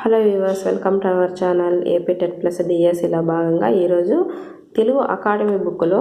Hello viewers, welcome to our channel AP TET plus డిఎస్సిలో భాగంగా ఈరోజు తెలుగు అకాడమీ బుక్లో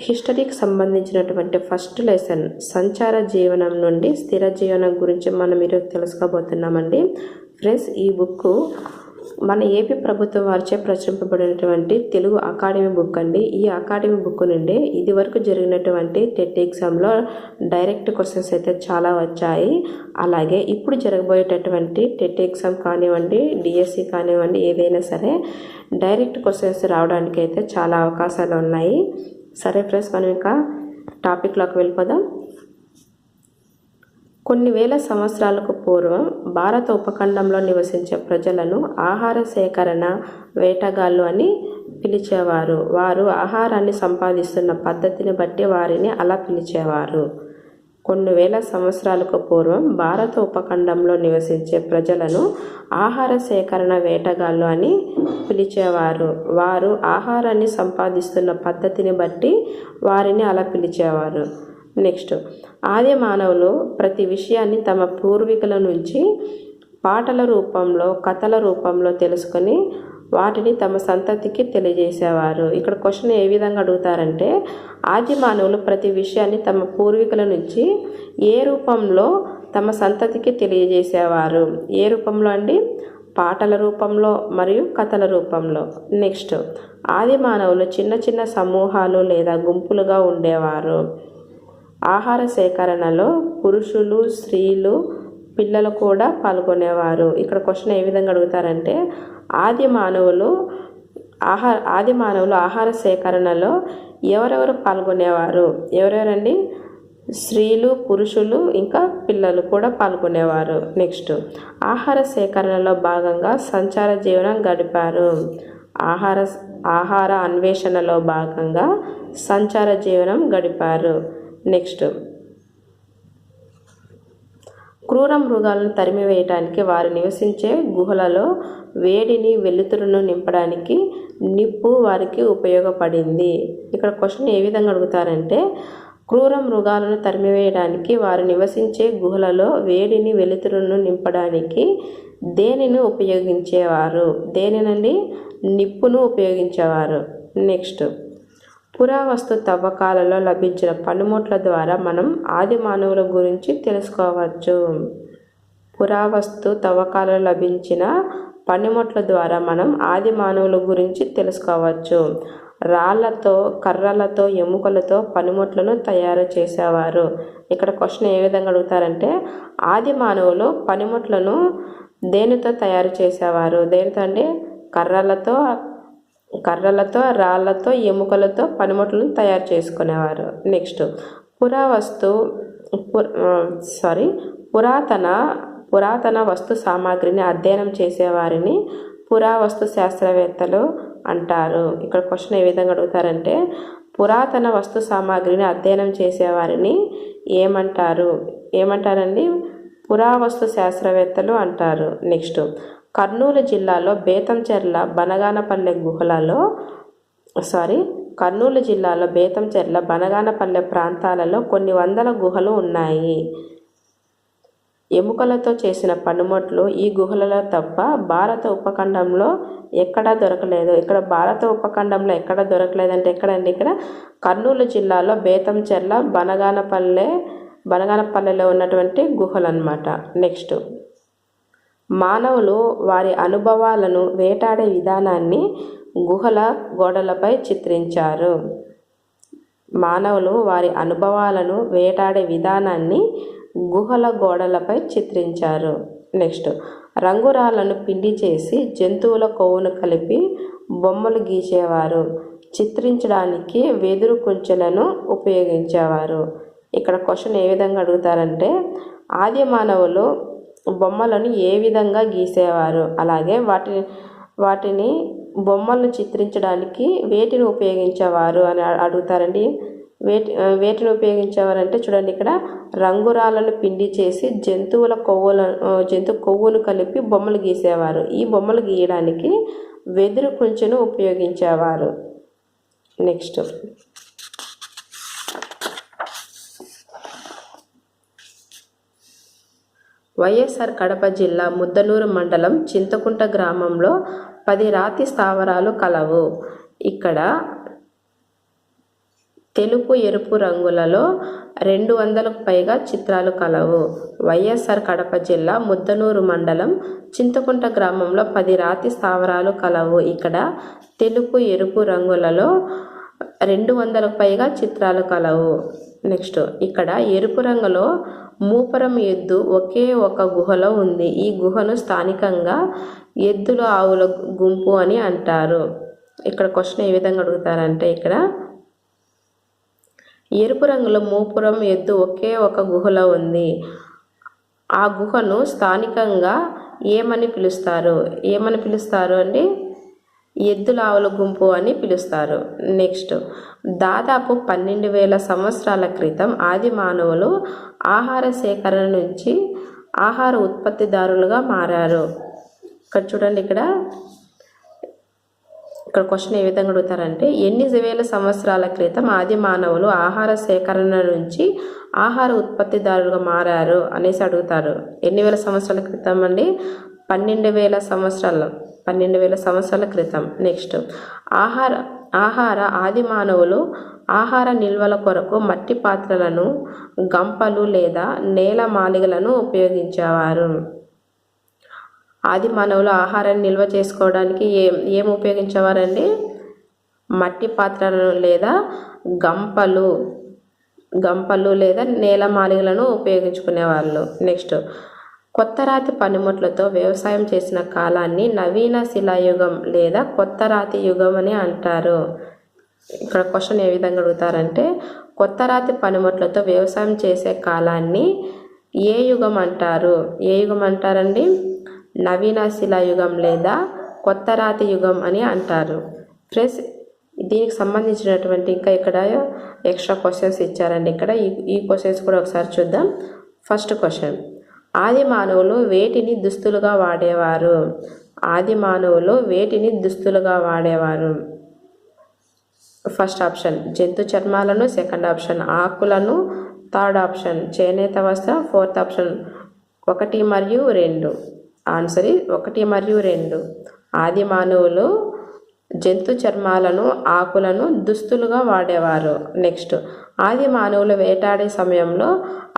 హిస్టరీకి సంబంధించినటువంటి ఫస్ట్ లెసన్ సంచార జీవనం నుండి స్థిర జీవనం గురించి మనం ఈరోజు తెలుసుకోబోతున్నామండి. ఫ్రెండ్స్, ఈ బుక్ మన ఏపీ ప్రభుత్వం వారిచే ప్రచురింపబడినటువంటి తెలుగు అకాడమీ బుక్ అండి. ఈ అకాడమీ బుక్ నుండి ఇది వరకు జరిగినటువంటి టెట్ ఎగ్జామ్లో డైరెక్ట్ క్వశ్చన్స్ అయితే చాలా వచ్చాయి. అలాగే ఇప్పుడు జరగబోయేటటువంటి టెట్ ఎగ్జామ్ కానివ్వండి, డిఎస్సి కానివ్వండి, ఏదైనా సరే డైరెక్ట్ క్వశ్చన్స్ రావడానికి అయితే చాలా అవకాశాలు ఉన్నాయి. సరే ఫ్రెండ్స్, మనం ఇంకా టాపిక్లోకి వెళ్ళిపోదాం. కొన్ని వేల సంవత్సరాలకు పూర్వం భారత ఉపఖండంలో నివసించే ప్రజలను ఆహార సేకరణ వేటగాళ్ళు అని పిలిచేవారు. వారు ఆహారాన్ని సంపాదిస్తున్న పద్ధతిని బట్టి వారిని అలా పిలిచేవారు. కొన్ని వేల సంవత్సరాలకు పూర్వం భారత ఉపఖండంలో నివసించే ప్రజలను ఆహార సేకరణ వేటగాళ్ళు అని పిలిచేవారు. వారు ఆహారాన్ని సంపాదిస్తున్న పద్ధతిని బట్టి వారిని అలా పిలిచేవారు. నెక్స్ట్, ఆది మానవులు ప్రతి విషయాన్ని తమ పూర్వీకుల నుంచి పాటల రూపంలో, కథల రూపంలో తెలుసుకొని వాటిని తమ సంతతికి తెలియజేసేవారు. ఇక్కడ క్వశ్చన్ ఏ విధంగా అడుగుతారంటే, ఆది మానవులు ప్రతి విషయాన్ని తమ పూర్వీకుల నుంచి ఏ రూపంలో తమ సంతతికి తెలియజేసేవారు? ఏ రూపంలో అండి? పాటల రూపంలో మరియు కథల రూపంలో. నెక్స్ట్, ఆది మానవులు చిన్న చిన్న సమూహాలు లేదా గుంపులుగా ఉండేవారు. ఆహార సేకరణలో పురుషులు, స్త్రీలు, పిల్లలు కూడా పాల్గొనేవారు. ఇక్కడ క్వశ్చన్ ఏ విధంగా అడుగుతారంటే, ఆది మానవులు ఆహార సేకరణలో ఎవరెవరు పాల్గొనేవారు? ఎవరెవరండి? స్త్రీలు, పురుషులు, ఇంకా పిల్లలు కూడా పాల్గొనేవారు. నెక్స్ట్, ఆహార సేకరణలో భాగంగా సంచార జీవనం గడిపారు. ఆహార అన్వేషణలో భాగంగా సంచార జీవనం గడిపారు. నెక్స్ట్, క్రూర మృగాలను తరిమివేయటానికి వారు నివసించే గుహలలో వేడిని, వెలుతురును నింపడానికి నిప్పు వారికి ఉపయోగపడింది. ఇక్కడ క్వశ్చన్ ఏ విధంగా అడుగుతారంటే, క్రూర మృగాలను తరిమివేయడానికి వారు నివసించే గుహలలో వేడిని, వెలుతురును నింపడానికి దేనిని ఉపయోగించేవారు? దేనినండి? నిప్పును ఉపయోగించేవారు. నెక్స్ట్, పురావస్తు తవ్వకాలలో లభించిన పనిముట్ల ద్వారా మనం ఆది మానవుల గురించి తెలుసుకోవచ్చు. పురావస్తు తవ్వకాలలో లభించిన పనిముట్ల ద్వారా మనం ఆది మానవుల గురించి తెలుసుకోవచ్చు. రాళ్లతో, కర్రలతో, ఎముకలతో పనిముట్లను తయారు చేసేవారు. ఇక్కడ క్వశ్చన్ ఏ విధంగా అడుగుతారంటే, ఆది మానవులు పనిముట్లను దేనితో తయారు చేసేవారు? దేనితో అండి? కర్రలతో, రాళ్లతో, ఎముకలతో పనిముట్లను తయారు చేసుకునేవారు. నెక్స్ట్, పురాతన వస్తు సామాగ్రిని అధ్యయనం చేసేవారిని పురావస్తు శాస్త్రవేత్తలు అంటారు. ఇక్కడ క్వశ్చన్ ఏ విధంగా అడుగుతారంటే, పురాతన వస్తు సామాగ్రిని అధ్యయనం చేసేవారిని ఏమంటారండి? పురావస్తు శాస్త్రవేత్తలు అంటారు. నెక్స్ట్, కర్నూలు జిల్లాలో బేతంచెర్ల బనగానపల్లె ప్రాంతాలలో కొన్ని వందల గుహలు ఉన్నాయి. ఎముకలతో చేసిన పనిముట్లు ఈ గుహలలో తప్ప భారత ఉపఖండంలో ఎక్కడా దొరకలేదు. ఇక్కడ భారత ఉపఖండంలో ఎక్కడ దొరకలేదంటే ఎక్కడండి? ఇక్కడ కర్నూలు జిల్లాలో బేతంచెర్ల బనగానపల్లెలో ఉన్నటువంటి గుహలు అన్నమాట. నెక్స్ట్, మానవులు వారి అనుభవాలను వేటాడే విధానాన్ని గుహల గోడలపై చిత్రించారు. గుహల గోడలపై చిత్రించారు. నెక్స్ట్, రంగురాళ్లను పిండి చేసి జంతువుల కొవ్వును కలిపి బొమ్మలు గీసేవారు. చిత్రించడానికి వెదురు కుంచెలను ఉపయోగించేవారు. ఇక్కడ క్వశ్చన్ ఏ విధంగా అడుగుతారంటే, ఆది మానవులు బొమ్మలను ఏ విధంగా గీసేవారు? అలాగే వాటిని బొమ్మలను చిత్రించడానికి వేటిని ఉపయోగించేవారు అని అడుగుతారండి. వేటిని ఉపయోగించేవారంటే చూడండి, ఇక్కడ రంగురాళ్లను పిండి చేసి జంతు కొవ్వును కలిపి బొమ్మలు గీసేవారు. ఈ బొమ్మలు గీయడానికి వెదురు కుంచెను ఉపయోగించేవారు. నెక్స్ట్, వైఎస్ఆర్ కడప జిల్లా ముద్దనూరు మండలం చింతకుంట గ్రామంలో 10 రాతి స్థావరాలు కలవు. ఇక్కడ తెలుపు ఎరుపు రంగులలో 200కు పైగా చిత్రాలు కలవు. వైఎస్ఆర్ కడప జిల్లా ముద్దనూరు మండలం చింతకుంట గ్రామంలో 10 రాతి స్థావరాలు కలవు. ఇక్కడ తెలుపు ఎరుపు రంగులలో 200కు పైగా చిత్రాలు కలవు. నెక్స్ట్, ఇక్కడ ఎరుపు రంగులో మూపురం ఎద్దు ఒకే ఒక గుహలో ఉంది. ఈ గుహను స్థానికంగా ఎద్దుల ఆవుల గుంపు అని అంటారు. ఇక్కడ క్వశ్చన్ ఏ విధంగా అడుగుతారంటే, ఇక్కడ ఎరుపు రంగులో మూపురం ఎద్దు ఒకే ఒక గుహలో ఉంది. ఆ గుహను స్థానికంగా ఏమని పిలుస్తారు అండి? ఎద్దుల ఆవుల గుంపు అని పిలుస్తారు. నెక్స్ట్, దాదాపు 12,000 సంవత్సరాల క్రితం ఆది మానవులు ఆహార సేకరణ నుంచి ఆహార ఉత్పత్తిదారులుగా మారారు. ఇక్కడ చూడండి, ఇక్కడ క్వశ్చన్ ఏ విధంగా అడుగుతారంటే, ఎన్ని వేల సంవత్సరాల క్రితం ఆది మానవులు ఆహార సేకరణ నుంచి ఆహార ఉత్పత్తిదారులుగా మారారు అనేసి అడుగుతారు. ఎన్ని వేల సంవత్సరాల క్రితం అండి? 12,000 సంవత్సరాల క్రితం. నెక్స్ట్, ఆహార ఆది మానవులు ఆహార నిల్వల కొరకు మట్టి పాత్రలను, గంపలు లేదా నేల మాలిగలను ఉపయోగించేవారు. ఆది మానవులు ఆహారాన్ని నిల్వ చేసుకోవడానికి ఏం ఉపయోగించేవారండి? మట్టి పాత్రలను లేదా గంపలు లేదా నేల మాలిగలను ఉపయోగించుకునేవాళ్ళు. నెక్స్ట్, కొత్త రాతి పనిముట్లతో వ్యవసాయం చేసిన కాలాన్ని నవీన శిలాయుగం లేదా కొత్త రాతి యుగం అని అంటారు. ఇక్కడ క్వశ్చన్ ఏ విధంగా అడుగుతారంటే, కొత్త రాతి పనిముట్లతో వ్యవసాయం చేసే కాలాన్ని ఏ యుగం అంటారండి? నవీన శిలాయుగం లేదా కొత్త రాతి యుగం అని అంటారు. ఫ్రెండ్స్, దీనికి సంబంధించినటువంటి ఇంకా ఇక్కడ ఎక్స్ట్రా క్వశ్చన్స్ ఇచ్చారండి. ఇక్కడ ఈ క్వశ్చన్స్ కూడా ఒకసారి చూద్దాం. ఫస్ట్ క్వశ్చన్, ఆది మానవులు వేటిని దుస్తులుగా వాడేవారు? ఫస్ట్ ఆప్షన్ జంతు చర్మాలను, సెకండ్ ఆప్షన్ ఆకులను, థర్డ్ ఆప్షన్ చేనేత వస్త్రం, ఫోర్త్ ఆప్షన్ 1 మరియు 2. ఆన్సర్ 1 మరియు 2. ఆది మానవులు జంతు చర్మాలను, ఆకులను దుస్తులుగా వాడేవారు. నెక్స్ట్, ఆది మానవులు వేటాడే సమయంలో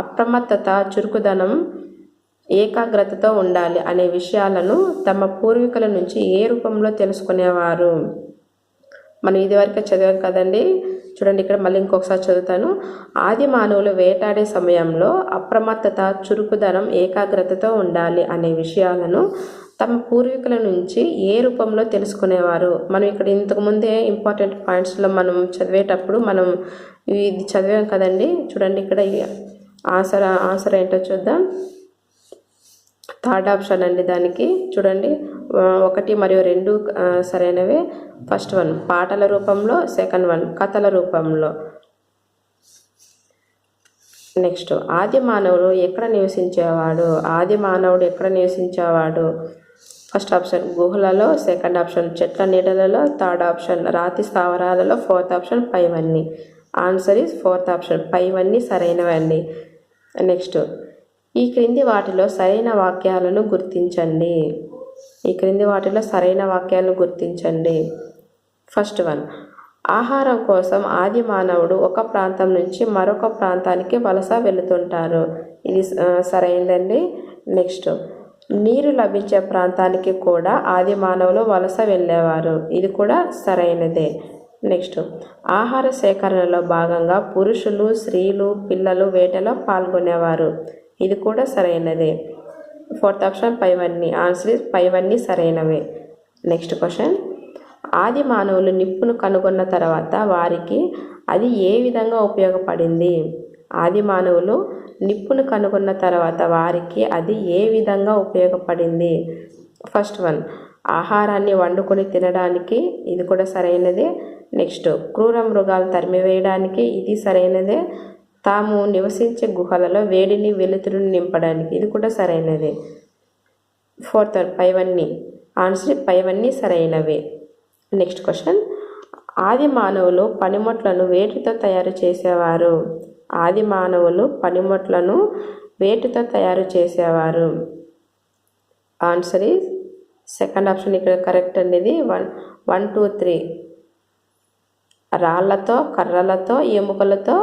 అప్రమత్తత, చురుకుదనం, ఏకాగ్రతతో ఉండాలి అనే విషయాలను తమ పూర్వీకుల నుంచి ఏ రూపంలో తెలుసుకునేవారు? మనం ఇదివరకే చదివాం కదండి. చూడండి, ఇక్కడ మళ్ళీ ఇంకొకసారి చదువుతాను. ఆది మానవులు వేటాడే సమయంలో అప్రమత్తత, చురుకుదనం, ఏకాగ్రతతో ఉండాలి అనే విషయాలను తమ పూర్వీకుల నుంచి ఏ రూపంలో తెలుసుకునేవారు? మనం ఇక్కడ ఇంతకుముందే ఇంపార్టెంట్ పాయింట్స్లో మనం చదివేటప్పుడు మనం ఇది చదివాం కదండి. చూడండి, ఇక్కడ ఆన్సర్ ఏంటో చూద్దాం. థర్డ్ ఆప్షన్ అండి. దానికి చూడండి, 1 మరియు 2 సరైనవే. ఫస్ట్ వన్ పాటల రూపంలో, సెకండ్ వన్ కథల రూపంలో. నెక్స్ట్, ఆది మానవుడు ఎక్కడ నివసించేవాడు? ఫస్ట్ ఆప్షన్ గుహలలో, సెకండ్ ఆప్షన్ చెట్ల నీడలలో, థర్డ్ ఆప్షన్ రాతి స్థావరాలలో, ఫోర్త్ ఆప్షన్ పైవన్నీ. ఆన్సర్ ఈజ్ ఫోర్త్ ఆప్షన్ పైవన్నీ సరైనవండి. నెక్స్ట్, ఈ క్రింది వాటిలో సరైన వాక్యాలను గుర్తించండి. ఫస్ట్ వన్, ఆహారం కోసం ఆది మానవుడు ఒక ప్రాంతం నుంచి మరొక ప్రాంతానికి వలస వెళుతుంటారు. ఇది సరైనదండి. నెక్స్ట్, నీరు లభించే ప్రాంతానికి కూడా ఆది మానవులు వలస వెళ్ళేవారు. ఇది కూడా సరైనదే. నెక్స్ట్, ఆహార సేకరణలో భాగంగా పురుషులు, స్త్రీలు, పిల్లలు వేటలో పాల్గొనేవారు. ఇది కూడా సరైనదే. ఫోర్త్ ఆప్షన్ పైవన్నీ. ఆన్సర్ పైవన్నీ సరైనవే. నెక్స్ట్ క్వశ్చన్, ఆది మానవులు నిప్పును కనుగొన్న తర్వాత వారికి అది ఏ విధంగా ఉపయోగపడింది? ఆది మానవులు నిప్పును కనుగొన్న తర్వాత వారికి అది ఏ విధంగా ఉపయోగపడింది? ఫస్ట్ వన్ ఆహారాన్ని వండుకొని తినడానికి. ఇది కూడా సరైనదే. నెక్స్ట్, క్రూర మృగాలు తరిమివేయడానికి. ఇది సరైనదే. తాము నివసించే గుహలలో వేడిని, వెలుతురుని నింపడానికి. ఇది కూడా సరైనదే. ఫోర్త్ వన్ పైవన్నీ. ఆన్సర్ పైవన్నీ సరైనవే. నెక్స్ట్ క్వశ్చన్, ఆది మానవులు పనిముట్లను వేటితో తయారు చేసేవారు? ఆది మానవులు పనిముట్లను వేటితో తయారు చేసేవారు? ఆన్సర్ ఈజ్ సెకండ్ ఆప్షన్ ఇక్కడ కరెక్ట్ అండి. ఇది 1 2 3 రాళ్లతో, కర్రలతో, ఎముకలతో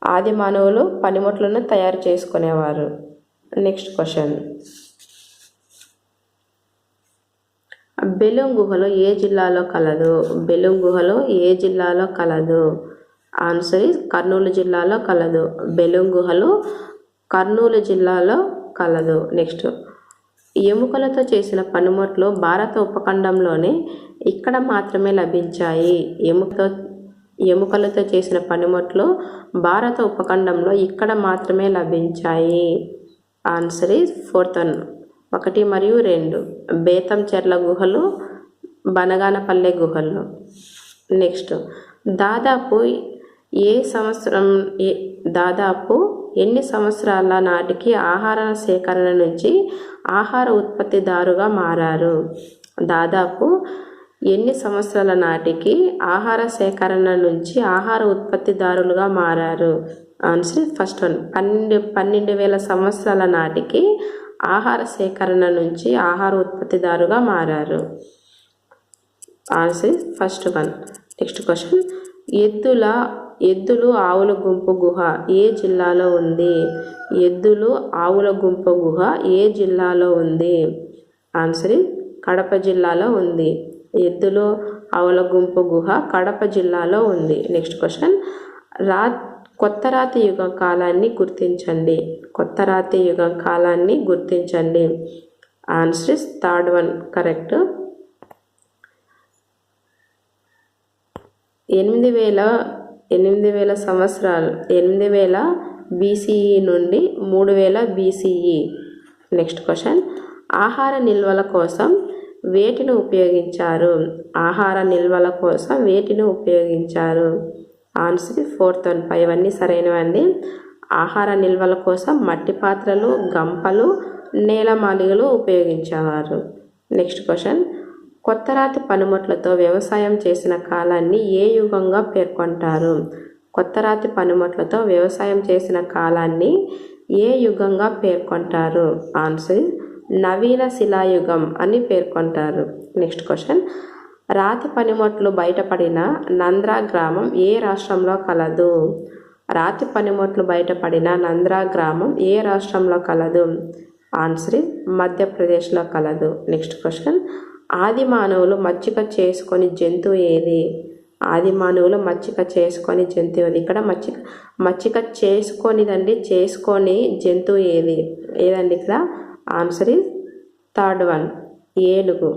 ఆది మానవులు పనిముట్లను తయారు చేసుకునేవారు. నెక్స్ట్ క్వశ్చన్, బెలూమ్ గుహలు ఏ జిల్లాలో కలదు? బెలూమ్ గుహలు ఏ జిల్లాలో కలదు? ఆన్సర్ ఈజ్ కర్నూలు జిల్లాలో కలదు. బెలూమ్ గుహలు కర్నూలు జిల్లాలో కలదు. నెక్స్ట్, ఎముకలతో చేసిన పనిముట్లు భారత ఉపఖండంలోనే ఇక్కడ మాత్రమే లభించాయి. ఎముకలతో చేసిన పనిముట్లు భారత ఉపఖండంలో ఇక్కడ మాత్రమే లభించాయి. ఆన్సర్ ఈజ్ ఫోర్త్ 1 మరియు 2 బేతంచెర్ల గుహలు, బనగానపల్లె గుహలు. నెక్స్ట్, దాదాపు ఎన్ని సంవత్సరాల నాటికి ఆహార సేకరణ నుంచి ఆహార ఉత్పత్తిదారుగా మారారు? దాదాపు ఎన్ని సంవత్సరాల నాటికి ఆహార సేకరణ నుంచి ఆహార ఉత్పత్తిదారులుగా మారారు? ఆన్సర్ ఫస్ట్ 12,000 సంవత్సరాల నాటికి ఆహార సేకరణ నుంచి ఆహార ఉత్పత్తిదారుగా మారారు. Answer first 1. నెక్స్ట్ క్వశ్చన్, ఎద్దులు ఆవుల గుంపు గుహ ఏ జిల్లాలో ఉంది? ఎద్దులు ఆవుల గుంపు గుహ ఏ జిల్లాలో ఉంది? ఆన్సర్ కడప జిల్లాలో ఉంది. ఎద్దులు ఆవుల గుంపు గుహ కడప జిల్లాలో ఉంది. నెక్స్ట్ క్వశ్చన్, కొత్త రాతి యుగం కాలాన్ని గుర్తించండి. కొత్త రాతి యుగం కాలాన్ని గుర్తించండి. Answer third 1 correct. 8,000 సంవత్సరాలు 8,000 BCE నుండి 3,000 BCE. నెక్స్ట్ క్వశ్చన్, ఆహార నిల్వల కోసం వేటిని ఉపయోగించారు? ఆహార నిల్వల కోసం వేటిని ఉపయోగించారు? ఆన్సర్ ఫోర్త్ 1 ఇవన్నీ సరైనవండి. ఆహార నిల్వల కోసం మట్టి పాత్రలు, గంపలు, నేలమాళిగలు ఉపయోగించేవారు. నెక్స్ట్ క్వశ్చన్, కొత్త రాతి పనిముట్లతో వ్యవసాయం చేసిన కాలాన్ని ఏ యుగంగా పేర్కొంటారు? కొత్త రాతి పనిముట్లతో వ్యవసాయం చేసిన కాలాన్ని ఏ యుగంగా పేర్కొంటారు? ఆన్సర్ నవీన శిలాయుగం అని పేర్కొంటారు. నెక్స్ట్ క్వశ్చన్, రాతి పనిముట్లు బయటపడిన నంద్రా గ్రామం ఏ రాష్ట్రంలో కలదు? రాతి పనిముట్లు బయటపడిన నంద్రా గ్రామం ఏ రాష్ట్రంలో కలదు? ఆన్సర్ మధ్యప్రదేశ్లో కలదు. నెక్స్ట్ క్వశ్చన్, ఆది మానవులు మచ్చిక చేసుకొని జంతువు ఏది? ఆది మానవులు మచ్చిక చేసుకొని జంతువు ఏది? ఇక్కడ మచ్చిక చేసుకొని జంతువు ఏదండి ఇక్కడ? ఆన్సర్ థర్డ్ 1 ఏనుగు.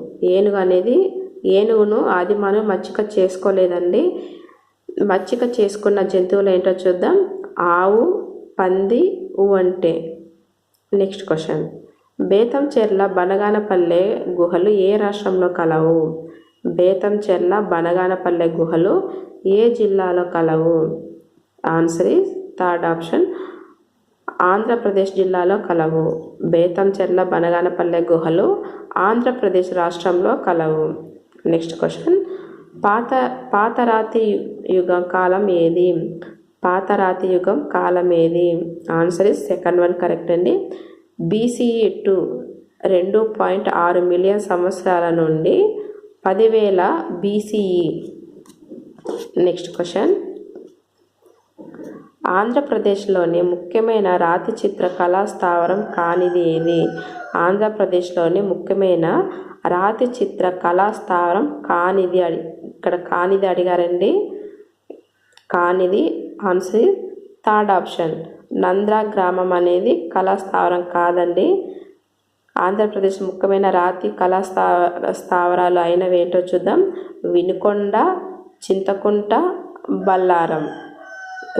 ఏనుగును ఆది మానవులు మచ్చిక చేసుకోలేదండి. మచ్చిక చేసుకున్న జంతువులు ఏంటో చూద్దాం. ఆవు, పంది, ఒంటె. నెక్స్ట్ క్వశ్చన్, బేతంచెర్ల బనగానపల్లె గుహలు ఏ రాష్ట్రంలో కలవు? బేతంచెర్ల బనగానపల్లె గుహలు ఏ జిల్లాలో కలవు? ఆన్సర్ థర్డ్ ఆప్షన్ ఆంధ్రప్రదేశ్ జిల్లాలో కలవు. బేతంచెర్ల బనగానపల్లె గుహలు ఆంధ్రప్రదేశ్ రాష్ట్రంలో కలవు. నెక్స్ట్ క్వశ్చన్, పాతరాతి యుగం కాలం ఏది? పాతరాతి యుగం కాలం ఏది? ఆన్సర్ సెకండ్ 1 కరెక్ట్ అండి. BCE 2.6 మిలియన్ సంవత్సరాల నుండి 10,000 BCE. నెక్స్ట్ క్వశ్చన్, ఆంధ్రప్రదేశ్లోని ముఖ్యమైన రాతి చిత్ర కళా స్థావరం కానిది ఏది? ఆంధ్రప్రదేశ్లోని ముఖ్యమైన రాతి చిత్ర కళా స్థావరం కానిది. ఇక్కడ కానిది అడిగారండి. కానిది ఆన్సర్ థర్డ్ ఆప్షన్ నంద్రా గ్రామం అనేది కళాస్థావరం కాదండి. ఆంధ్రప్రదేశ్ ముఖ్యమైన రాతి స్థావరాలు అయినవి ఏంటో చూద్దాం. వినుకొండ, చింతకుంట, బల్లారం.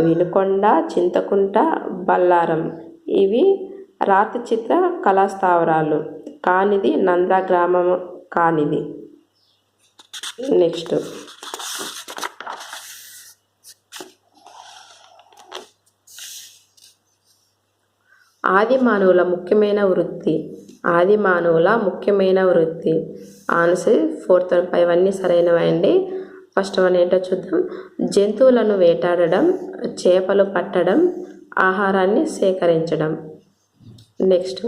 వినుకొండ, చింతకుంట, బల్లారం ఇవి రాతి చిత్ర కళాస్థావరాలు. కానిది నంద్రా గ్రామం కానిది. నెక్స్ట్, ఆది మానవుల ముఖ్యమైన వృత్తి. ఆది మానవుల ముఖ్యమైన వృత్తి. ఆన్సర్ ఫోర్త్ 1 ఇవన్నీ సరైనవండి. ఫస్ట్ 1 ఏంటో చూద్దాం. జంతువులను వేటాడడం, చేపలు పట్టడం, ఆహారాన్ని సేకరించడం. నెక్స్ట్,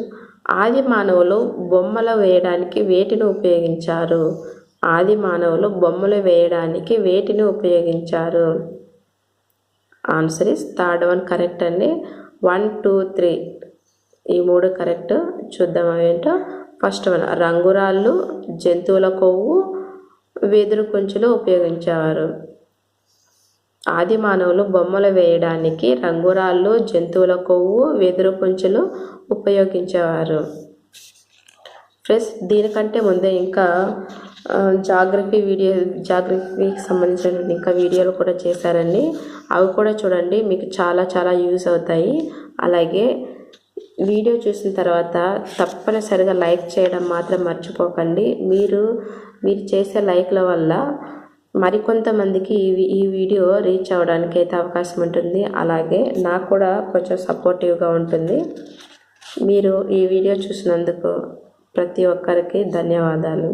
ఆది మానవులు బొమ్మలు వేయడానికి వేటిని ఉపయోగించారు? ఆది మానవులు బొమ్మలు వేయడానికి వేటిని ఉపయోగించారు? Answer is third one correct అండి. 1, 2, 3 ఈ 3 కరెక్ట్. చూద్దాం అవేంటో. ఫస్ట్ వన్ రంగురాళ్ళు, జంతువుల కొవ్వు, వెదురు కుంచులు ఉపయోగించేవారు. ఆది మానవులు బొమ్మలు వేయడానికి రంగురాళ్ళు, జంతువుల కొవ్వు, వెదురు కుంచులు ఉపయోగించేవారు. ఫ్రెండ్స్, దీనికంటే ముందే ఇంకా జాగ్రఫీకి సంబంధించిన ఇంకా వీడియోలు కూడా చేశారండి. అవి కూడా చూడండి, మీకు చాలా చాలా యూస్ అవుతాయి. అలాగే వీడియో చూసిన తర్వాత తప్పనిసరిగా లైక్ చేయడం మాత్రం మర్చిపోకండి. మీరు చేసే లైక్ల వల్ల మరికొంతమందికి ఈ వీడియో రీచ్ అవ్వడానికి అయితే అవకాశం ఉంటుంది. అలాగే నాకు కూడా కొంచెం సపోర్టివ్గా ఉంటుంది. మీరు ఈ వీడియో చూసినందుకు ప్రతి ఒక్కరికి ధన్యవాదాలు.